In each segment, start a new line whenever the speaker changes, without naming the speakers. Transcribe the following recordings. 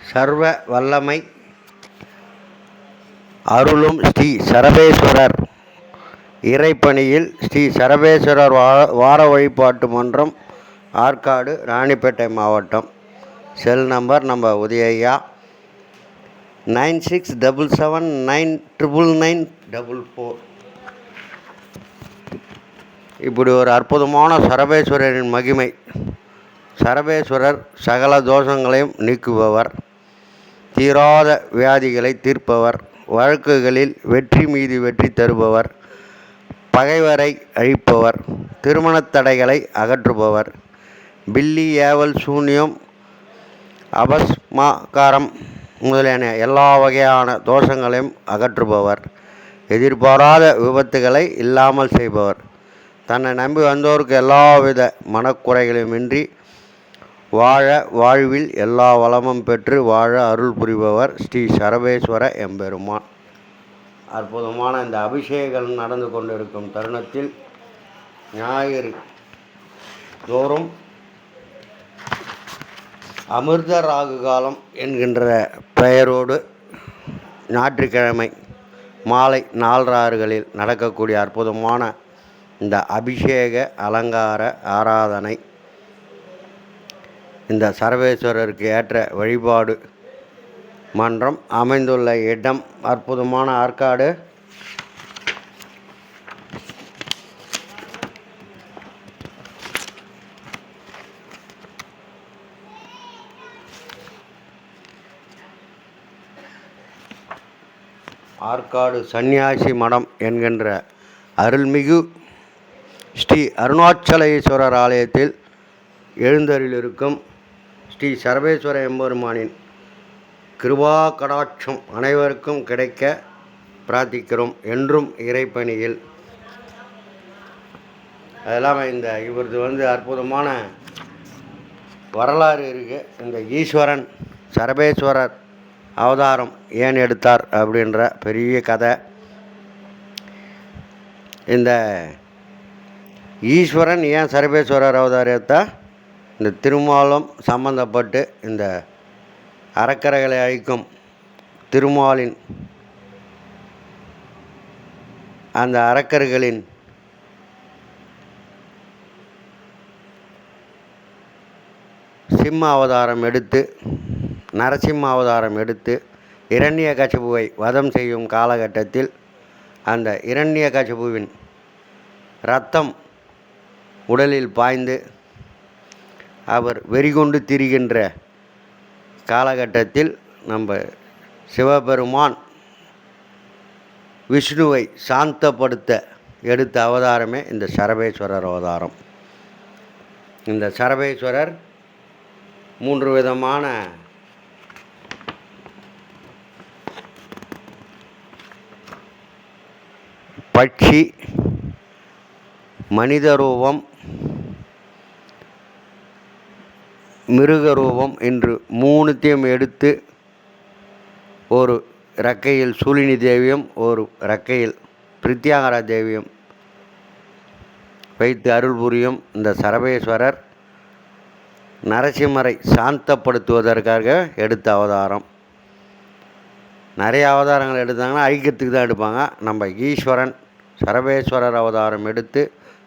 சர்வ வல்லமை அருளும் ஸ்ரீ சரபேஸ்வரர் இறைப்பணியில் ஸ்ரீ சரபேஸ்வரர் வார வழிபாட்டு மன்றம், ஆற்காடு, ராணிப்பேட்டை மாவட்டம். செல் நம்பர் நம்ம உதயா 9677999944. இப்படி ஒரு அற்புதமான சரபேஸ்வரரின் மகிமை. சரபேஸ்வரர் சகல தோஷங்களையும் நீக்குபவர், தீராத வியாதிகளை தீர்ப்பவர், வழக்குகளில் வெற்றி மீது வெற்றி தருபவர், பகைவரை அழிப்பவர், திருமணத் தடைகளை அகற்றுபவர், பில்லி ஏவல் சூன்யம் அபஸ்மாகாரம் முதலியன எல்லா வகையான தோஷங்களையும் அகற்றுபவர், எதிர்பாராத விபத்துகளை இல்லாமல் செய்பவர், தன்னை நம்பி வந்தோருக்கு எல்லாவித மனக்குறைகளுமின்றி வாழ, வாழ்வில் எல்லா வளமும் பெற்று வாழ அருள் புரிபவர் ஸ்ரீ சரபேஸ்வர எம்பெருமான். அற்புதமான இந்த அபிஷேகம் நடந்து கொண்டிருக்கும் தருணத்தில் ஞாயிறு தோறும் அமிர்த ராகு காலம் என்கின்ற பெயரோடு ஞாயிற்றுக்கிழமை மாலை 4:06 நடக்கக்கூடிய அற்புதமான இந்த அபிஷேக அலங்கார ஆராதனை, இந்த சரபேஸ்வரருக்கு ஏற்ற வழிபாடு மன்றம் அமைந்துள்ள இடம் அற்புதமான ஆற்காடு ஆற்காடு சன்னியாசி மடம் என்கின்ற அருள்மிகு ஸ்ரீ அருணாச்சலேஸ்வரர் ஆலயத்தில் எழுந்தருளிருக்கும் ஸ்ரீ சரபேஸ்வர எம்பெருமானின் கிருபா கடாட்சம் அனைவருக்கும் கிடைக்க பிரார்த்திக்கிறோம். என்றும் இறைப்பணியில். அதெல்லாம் இவரது அற்புதமான வரலாறு இருக்குது. இந்த ஈஸ்வரன் சரபேஸ்வரர் அவதாரம் ஏன் எடுத்தார் அப்படின்ற பெரிய கதை. இந்த ஈஸ்வரன் ஏன் சரபேஸ்வரர் அவதாரம் எடுத்தால், இந்த திருமாலும் சம்பந்தப்பட்டு இந்த அரக்கர்களை அழிக்கும் திருமாலின் அந்த அரக்கர்களின் சிம்ம அவதாரம் எடுத்து, நரசிம்ம அவதாரம் எடுத்து இரண்யகசிபுவை வதம் செய்யும் காலகட்டத்தில் அந்த இரண்யகசிபுவின் இரத்தம் உடலில் பாய்ந்து அவர் வெறிகொண்டு திரிகின்ற காலகட்டத்தில் நம்ம சிவபெருமான் விஷ்ணுவை சாந்தப்படுத்த எடுத்த அவதாரமே இந்த சரபேஸ்வரர் அவதாரம். இந்த சரபேஸ்வரர் 3 விதமான பட்சி, மனித ரூபம், மிருக ரூபம் என்று 3த்தையும் எடுத்து ஒரு இறக்கையில் சூலினி தேவியும் ஒரு இறக்கையில் பிரித்யாகரா தேவியும் வைத்து அருள் புரியும் இந்த சரபேஸ்வரர் நரசிம்மரை சாந்தப்படுத்துவதற்காக எடுத்த அவதாரம். நிறைய அவதாரங்கள் எடுத்தாங்கன்னா அழிக்கிறதுக்கு தான் எடுப்பாங்க. நம்ம ஈஸ்வரன் சரபேஸ்வரர் அவதாரம் எடுத்து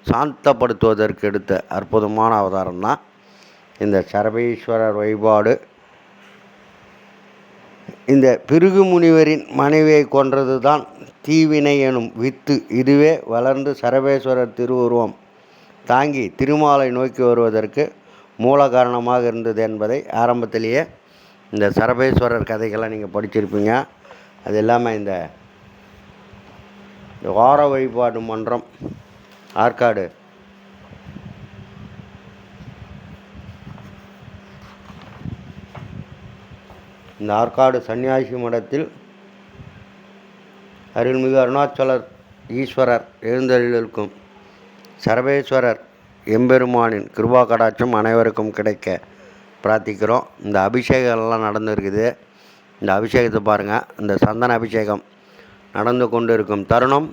சாந்தப்படுத்துவதற்கு எடுத்த அற்புதமான அவதாரம் தான் இந்த சரபேஸ்வரர் வழிபாடு. இந்த பிருகு முனிவரின் மனைவியை கொன்றது தான் தீவினை எனும் வித்து. இதுவே வளர்ந்து சரபேஸ்வரர் திருவுருவம் தாங்கி திருமாலை நோக்கி வருவதற்கு மூல காரணமாக இருந்தது என்பதை ஆரம்பத்திலேயே இந்த சரபேஸ்வரர் கதைகள்லாம் நீங்கள் படிச்சிருப்பீங்க. அது இல்லாமல் இந்த வார வழிபாடு மன்றம் ஆற்காடு இந்த ஆற்காடு சன்னியாசி மடத்தில் அருள்மிகு அருணாச்சலர் ஈஸ்வரர் எழுந்தருளிருக்கும் சரபேஸ்வரர் எம்பெருமானின் கிருபா கடாட்சம் அனைவருக்கும் கிடைக்க பிரார்த்திக்கிறோம். இந்த அபிஷேகம்லாம் நடந்துருக்குது. இந்த அபிஷேகத்தை பாருங்கள். இந்த சந்தன அபிஷேகம் நடந்து கொண்டு இருக்கும் தருணம்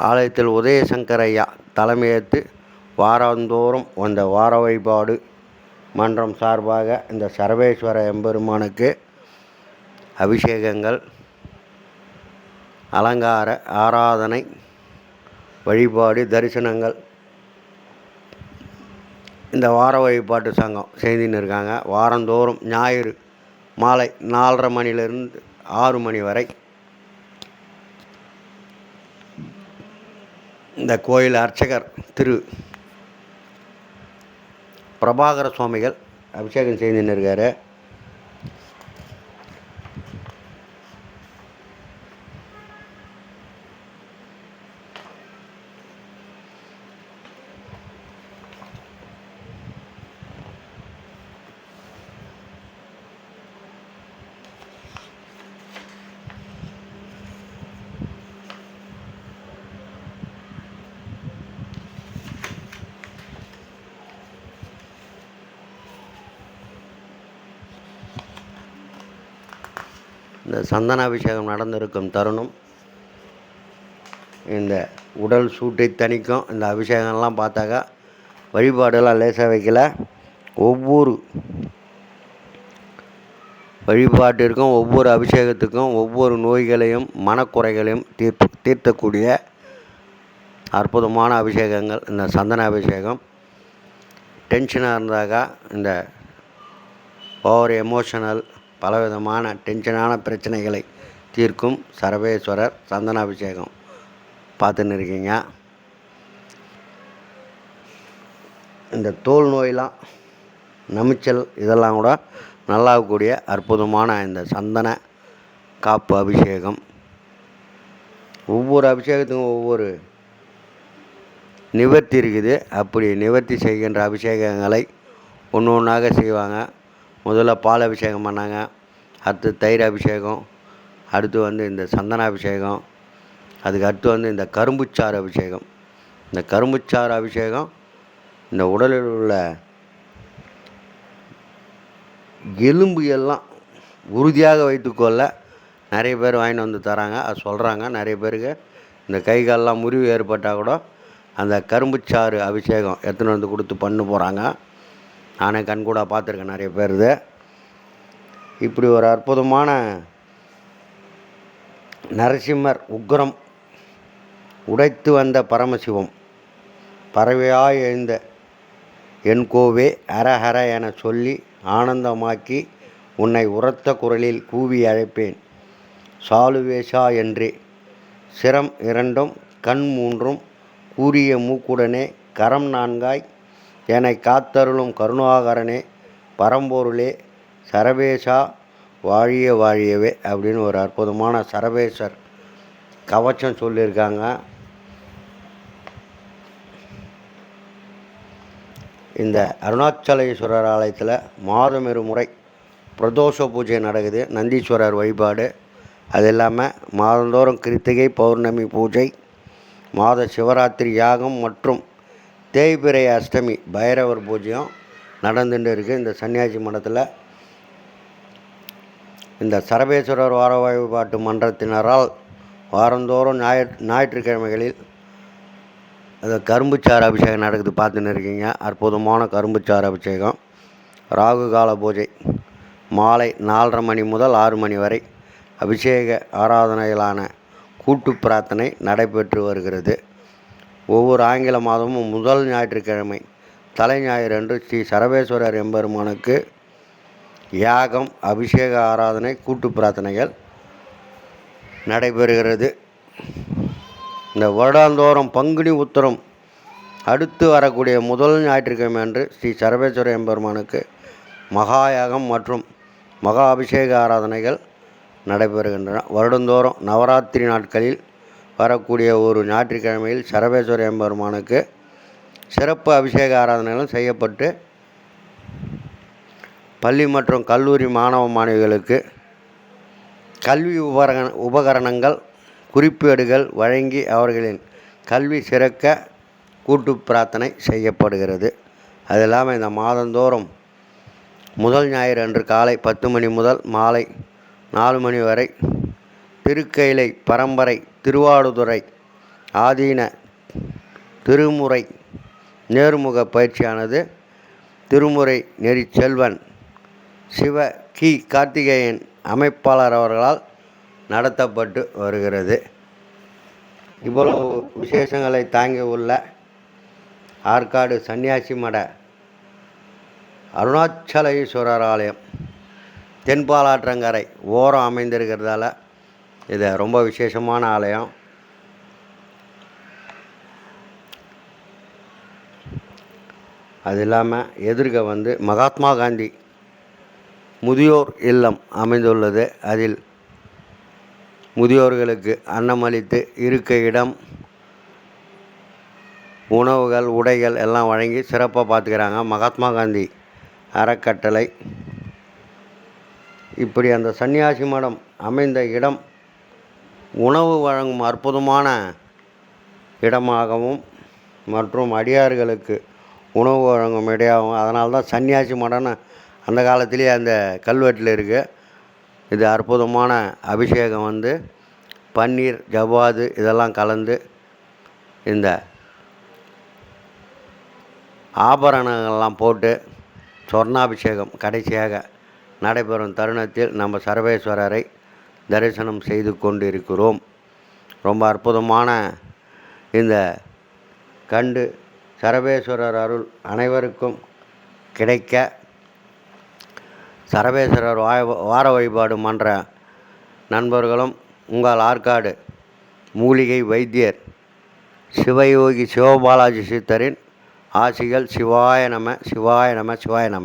ஆலயத்தில் உதயசங்கர் ஐயா தலைமையேற்று வாரந்தோறும் அந்த வார வழிபாடு மன்றம் சார்பாக இந்த சர்வேஸ்வர எம்பெருமானுக்கு அபிஷேகங்கள், அலங்கார ஆராதனை, வழிபாடு, தரிசனங்கள் இந்த வார வழிபாட்டு சங்கம் செய்துன்னு இருக்காங்க. வாரந்தோறும் ஞாயிறு மாலை 4:30 மணிலிருந்து 6 மணி வரை இந்த கோயில் அர்ச்சகர் திரு பிரபாகர சுவாமிகள் அபிஷேகம் செய்துன்னு இருக்கார். இந்த சந்தனாபிஷேகம் நடந்திருக்கும் தருணம் இந்த உடல் சூட்டை தணிக்கும். இந்த அபிஷேகம்லாம் பார்த்தாக்கா வழிபாடெல்லாம் லேசாக வைக்கல. ஒவ்வொரு வழிபாட்டிற்கும், ஒவ்வொரு அபிஷேகத்துக்கும், ஒவ்வொரு நோய்களையும் மனக்குறைகளையும் தீர்த்தக்கூடிய அற்புதமான அபிஷேகங்கள் இந்த சந்தன அபிஷேகம். டென்ஷனாக இருந்தாக்கா இந்த ஓவர் எமோஷனல் பலவிதமான டென்ஷனான பிரச்சனைகளை தீர்க்கும் சர்வேஸ்வரர் சந்தனாபிஷேகம் பார்த்துன்னு இருக்கீங்க. இந்த தோல் நோயெலாம், நமிச்சல் இதெல்லாம் கூட நல்லாகக்கூடிய அற்புதமான இந்த சந்தன காப்பு அபிஷேகம். ஒவ்வொரு அபிஷேகத்துக்கும் ஒவ்வொரு நிவர்த்தி இருக்குது. அப்படி நிவர்த்தி செய்கின்ற அபிஷேகங்களை ஒன்று ஒன்றாக செய்வாங்க. முதல்ல பால் அபிஷேகம் பண்ணாங்க, அடுத்து தயிர் அபிஷேகம், அடுத்து இந்த சந்தனாபிஷேகம், அதுக்கு அடுத்து இந்த கரும்புச்சாறு அபிஷேகம். இந்த கரும்புச்சாறு அபிஷேகம் இந்த உடலில் உள்ள எலும்பு எல்லாம் உறுதியாக வைத்துக்கொள்ள நிறைய பேர் வாங்கிட்டு வந்து தராங்க. அது சொல்கிறாங்க. நிறைய பேருக்கு இந்த கை காலெலாம் முறிவு ஏற்பட்டால் கூட அந்த கரும்புச்சாறு அபிஷேகம் எடுத்துன்னு வந்து கொடுத்து பண்ண போகிறாங்க. நானே கண்கூட பார்த்துருக்கேன் நிறைய பேர். இப்படி ஒரு அற்புதமான நரசிம்மர் உக்ரம் உடைத்து வந்த பரமசிவம் பறவையாய் எழுந்த என் கோவே ஹரஹர என சொல்லி ஆனந்தமாக்கி உன்னை உரத்த குரலில் கூவி அழைப்பேன் சாலுவேஷா என்றே. சிரம் 2 கண் 3 கூரிய மூக்குடனே கரம் 4 என்னை காத்தருளும் கருணாகரனே பரம்பொருளே சரபேஷா வாழிய வாழியவே அப்படின்னு ஒரு அற்புதமான சரபேஸ்வர் கவச்சம் சொல்லியிருக்காங்க. இந்த அருணாச்சலேஸ்வரர் ஆலயத்தில் மாதம் 2 முறை பிரதோஷ பூஜை நடக்குது. நந்தீஸ்வரர் வழிபாடு, அது இல்லாமல் மாதந்தோறும் கிருத்திகை பௌர்ணமி பூஜை, மாத சிவராத்திரி யாகம் மற்றும் தேய்பிறை அஷ்டமி பைரவர் பூஜையும் நடந்துட்டு இருக்குது இந்த சன்னியாசி மடத்தில். இந்த சரபேஸ்வரர் வார வழிபாட்டு மன்றத்தினரால் வாரந்தோறும் ஞாயிற்றுக்கிழமைகளில் அந்த கரும்புச்சாறு அபிஷேகம் நடக்குது பார்த்துன்னு இருக்கீங்க. அற்புதமான கரும்புச்சாறு அபிஷேகம். ராகு கால பூஜை மாலை 4:30 மணி முதல் 6 மணி வரை அபிஷேக ஆராதனைகளான கூட்டு பிரார்த்தனை நடைபெற்று வருகிறது. ஒவ்வொரு ஆங்கில மாதமும் முதல் ஞாயிற்றுக்கிழமை தலை ஞாயிறு அன்று ஸ்ரீ சரபேஸ்வரர் எம்பெருமானுக்கு யாகம், அபிஷேக ஆராதனை, கூட்டு பிரார்த்தனைகள் நடைபெறுகிறது. இந்த வருடாந்தோறும் பங்குனி உத்திரம் அடுத்து வரக்கூடிய முதல் ஞாயிற்றுக்கிழமை அன்று ஸ்ரீ சரபேஸ்வர எம்பெருமானுக்கு மகா யாகம் மற்றும் மகா அபிஷேக ஆராதனைகள் நடைபெறுகின்றன. வருடந்தோறும் நவராத்திரி நாட்களில் வரக்கூடிய ஒரு ஞாயிற்றுக்கிழமையில் சரபேஸ்வர எம்பெருமானுக்கு சிறப்பு அபிஷேக ஆராதனைகளும் செய்யப்பட்டு பள்ளி மற்றும் கல்லூரி மாணவ மாணவிகளுக்கு கல்வி உபகரணங்கள், குறிப்பேடுகள் வழங்கி அவர்களின் கல்வி சிறக்க கூட்டு பிரார்த்தனை செய்யப்படுகிறது. அது இல்லாமல் இந்த மாதந்தோறும் முதல் ஞாயிறு அன்று காலை 10 மணி முதல் மாலை 4 மணி வரை திருக்கைலை பரம்பரை திருவாடுதுறை ஆதீன திருமுறை நேர்முக பயிற்சியானது திருமுறை நெறிச்செல்வன் சிவ கி கார்த்திகேயன் அமைப்பாளர் அவர்களால் நடத்தப்பட்டு வருகிறது. இவ்வளவு விசேஷங்களை தாங்கி உள்ள ஆற்காடு சன்னியாசி மட அருணாச்சல ஈஸ்வரர் ஆலயம் தென்பாலாற்றங்கரை ஓரம் அமைந்திருக்கிறதால இது ரொம்ப விசேஷமான ஆலயம். அது இல்லாமல் எதிர்க்க மகாத்மா காந்தி முதியோர் இல்லம் அமைந்துள்ளது. அதில் முதியோர்களுக்கு அன்னமளித்து இருக்க இடம், உணவுகள், உடைகள் எல்லாம் வழங்கி சிறப்பாக பார்த்துக்கிறாங்க மகாத்மா காந்தி அறக்கட்டளை. இப்படி அந்த சன்னியாசி மடம் அமைந்த இடம் உணவு வழங்கும் அற்புதமான இடமாகவும் மற்றும் அடியார்களுக்கு உணவு வழங்கும் இடையாகவும், அதனால தான் சன்னியாசி மடம்னு அந்த காலத்திலேயே அந்த கல்வெட்டில் இருக்குது. இது அற்புதமான அபிஷேகம் பன்னீர், ஜவ்வாது இதெல்லாம் கலந்து இந்த ஆபரணங்கள்லாம் போட்டு சொர்ணாபிஷேகம் கடைசியாக நடைபெறும் தருணத்தில் நம்ம சர்வேஸ்வரரை தரிசனம் செய்து கொண்டிருக்கிறோம். ரொம்ப அற்புதமான இந்த கண்டு சர்வேஸ்வரர் அருள் அனைவருக்கும் கிடைக்க சர்வேஸ்வரர் வார வழிபாடு மன்ற நண்பர்களும் உங்கள் ஆற்காடு மூலிகை வைத்தியர் சிவயோகி சிவபாலாஜி சித்தரின் ஆசிகள். சிவாய நம, சிவாய நம, சிவாய நம.